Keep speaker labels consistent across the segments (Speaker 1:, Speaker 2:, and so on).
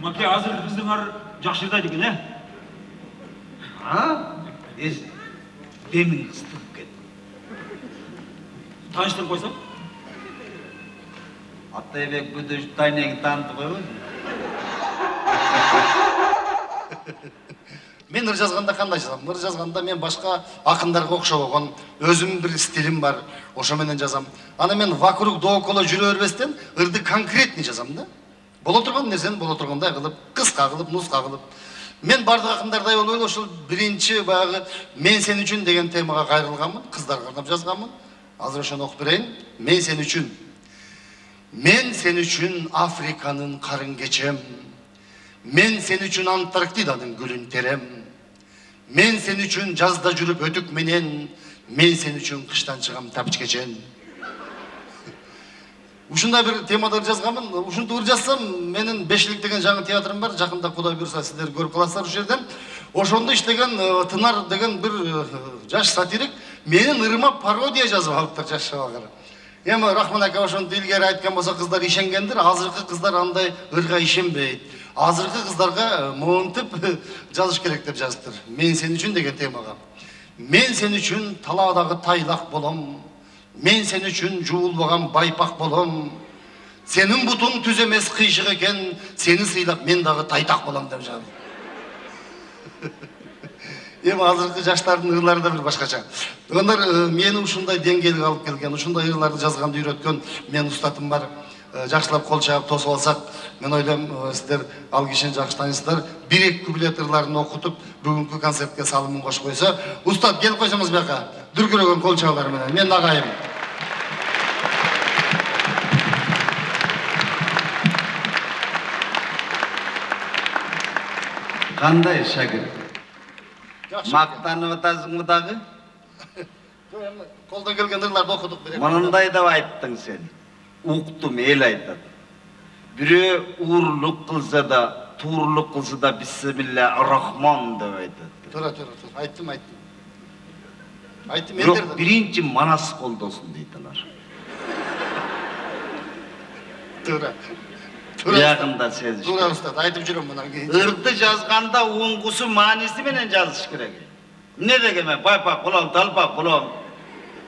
Speaker 1: Маке, азыр кыздыңар жакшы жерде экен,
Speaker 2: Демин ыстырып кет.
Speaker 1: Таныштырып койсом?
Speaker 2: Атайбек бүдөш тайнеги таанытып койбойбу?
Speaker 3: Мен ыр жазганда кандай жазам? Ыр жазганда мен башка акындарга окшобогон өзүмдүн бир стилим бар. Ошо менен жазам. Аны мен вокруг да около жүрө бербестен ырды конкретный жазам да. Боло турган нерсени боло тургандай кылып, кыска кылып, нуска кылып. Мен бардык акындардай болбой эле ошол биринчи баягы мен сен үчүн деген темага кайрылганмын, кыздарга арнап жазганмын. Азыр ошону окуп берейин. Мен сен үчүн. Мен сен үчүн Африканын карын кечем. Мен сен үчүн Антарктиданын гүлүн терем. Мен сен үчүн жазда жүрүп өтүк менен, мен сен үчүн кыштан чыгам тапчы кечен. Ушундай бир темада жазганмын. Ушунтип ыр жазсам, менин Бешилик деген жаңы театрым бар. Жакында Кудай буйруса сиздер көрүп каласыздар ошол жерден. Ошондо иштеген Тынар деген бир жаш сатирик менин ырыма пародия жазып алыптыр жаш шабагыр. Эми Рахман ака ошонтип илгери айткан болсо кыздар ишенгендир, азыркы кыздар андай ырга ишенбейт. Азыркы кыздарга монтип жазыш керек деп жазыптыр. Мен сен үчүн деген темага. Мен сен үчүн талаадагы тайлак болом. Мен сен үчүн жуулбаган байпак болом. Сенин бутуң түз эмес кыйшык экен, сени сыйлап мен дагы тайтак болом деп жазды. Эми азыркы жаштардын ырлары да бир башкача. Ондар мени ушундай деңгээлге алып келген, ушундай ырларды жазганды үйрөткөн мен устатым бар. Жакшылап кол чаап тосуп алсак, мен ойлойм сиздер ал кишини жакшы тааныйсыздар. 1-2 куплет ырларын окутуп, бүгүнкү концертке салымын кошуп койсо, устат келип койсоңуз буяка. Дүркүрөгөн кол чаалар менен. Мен агайым.
Speaker 2: Кандай шагирт? Мактанып атасыңбы дагы?
Speaker 3: Колдон келген ырларды окудук берем.
Speaker 2: Мындай деп айттың сен. Уктум, эл айтат. Бирөө уурлук кылса да, туурлук кылса да бисмилля рахман деп айтат.
Speaker 3: Туура. Айттым. Айттым
Speaker 2: Бирок биринчи манас колдосун дейтилер.
Speaker 3: Туура.
Speaker 2: Биягында сезиш.
Speaker 3: Туура устат, айтып жүрөм мындан кийин.
Speaker 2: Ырды жазганда уңгусу мааниси менен жазыш керек. Эмне дегенмен байпак болом, талпак болом,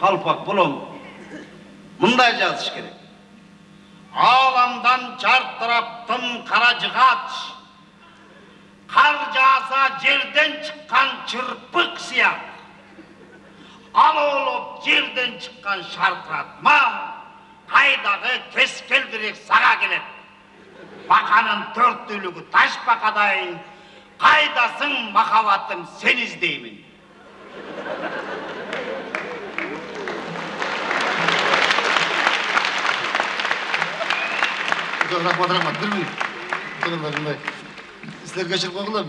Speaker 2: калпак болом. Мындай жазыш керек. Аламдан жартыраптым кара жыгач. Кар жааса жерден чыккан чырпык сыяк. Алоолоп жерден чыккан шартыратма. Кайдагы кескелдирек сага келет. Баканын төрттүүлүгү таш бакадай. Кайдасың махаббатым сен издеймин.
Speaker 3: Рахмат, bilmiyorum. Sizler geçirip kokula,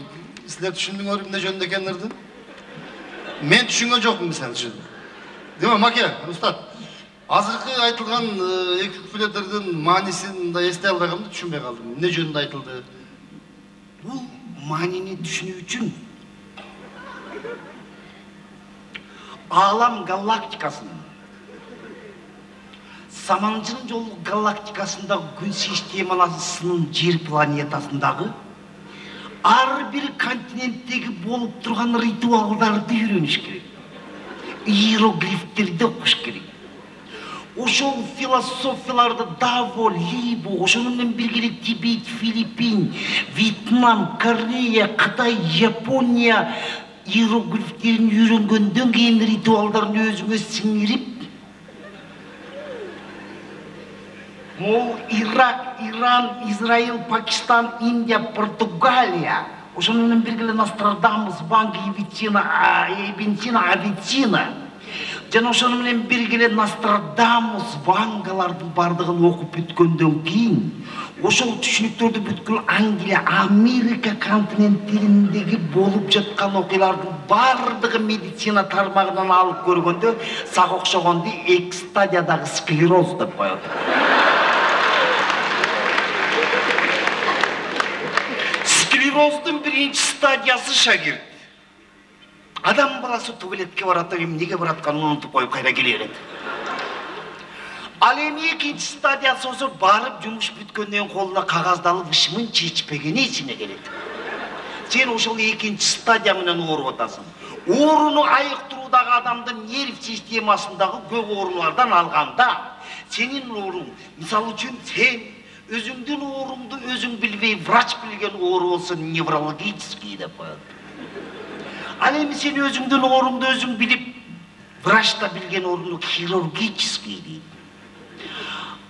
Speaker 3: sizler düşündüğün ne jönde ekenlerdi? Men düşüngen jokmун sen üçün. Değil mi Maki, Ustad? Azırkı aytılgan iki kupletlerden manisini da esney alacağımda düşünmeye kaldım. Ne jönde aytıldı?
Speaker 2: Bu manini düşünүү üçün Alam galaktikasının Саманчының жолу галактикасындағы күн системасының жер планетасындағы ар бир континенттегі болып тұрған ритуалдарды үйреніш керек. Иероглифтерді оқыш керек. Ошол философияларды Даво, Либо, ошонун бирге Тибет, Филиппин, Вьетнам, Корея, Кытай, Япония иероглифтерин үйрөнгөндөн кийин ритуалдарын өзүңө сиңирип Мол Ирак, Иран, Израиль, Пакистан, Индия, Португалия. Ошонун бирге Нострадамус, Ванга, Бензина, Авицина. Жана ошону менен бирге Нострадамус, Вангалардын бардыгын окуп бүткөндөн кийин ошол түшүнүктөрдү бүткүл Англия, Америка континенттериндеги болуп жаткан окуялардын бардыгы медицина тармагынан алып көргөндө сага окшогонду 2 стадиядагы склероз деп коет. Склероздун биринчи стадиясы шагирт. Адам баласы туалетке барат, эмнеге баратканын унутуп коюп кайра келе берет. Ал эми экинчи стадиясы болсо барып жумуш бүткөндөн колуна кагазды алып ышмын чечпегени эсине келет. Сен ошол экинчи стадия менен ооруп атасың. Ооруну айыктыруудагы адамдын нерв системасындагы көп оорулардан алганда, сенин ооруң, мисалы үчүн сен өзүңдүн ооруңду өзүң билбей, врач билген оору болсо неврологический деп коет. Ал эми сен өзүңдүн ооруңду өзүң билип, врач да билген ооруну хирургический дейт.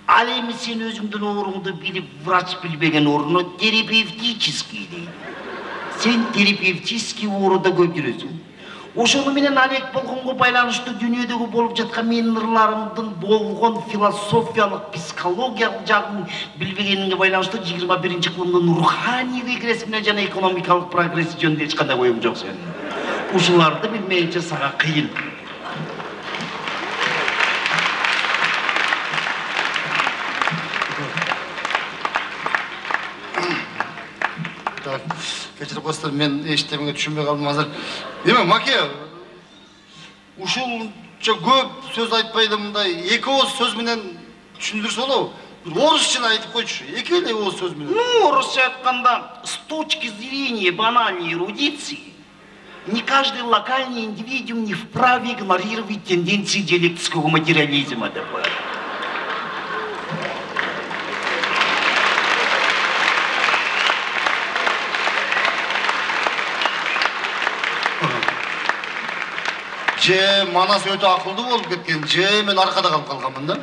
Speaker 2: Ал эми сен өзүңдүн ооруңду билип, врач билбеген ооруну терапевтический дейт. Сен терапевтический ооруда көп жүрөсүң. Ошону менен алек болгонго байланыштуу дүйнөдөгү болуп жаткан менин ырларымдын болгон философиялык, психологиялык жагын билбегениңе байланыштуу 21-кылымдын руханий регресси менен жана экономикалык прогресси жөнүндө эч кандай оюң жок сенин. Ушуларды билмейинче сага кыйын.
Speaker 3: Кечирип коесуздар, мен эчтемеге түшүнбөй калдым азыр. Эме Маке, ушунча көп сөз айтпайды мындай эки ооз сөз менен түшүндүрсө болобу? Бир орусча айтып койчу. Эки эле ооз сөз менен.
Speaker 2: Ну, орусча айтканда, с точки зрения банальной эрудиции, не каждый локальный индивидуум не вправе игнорировать тенденции диалектического материализма.
Speaker 3: Же Манас өтө акылдуу болуп кеткен, же мен аркада калып калганмын да.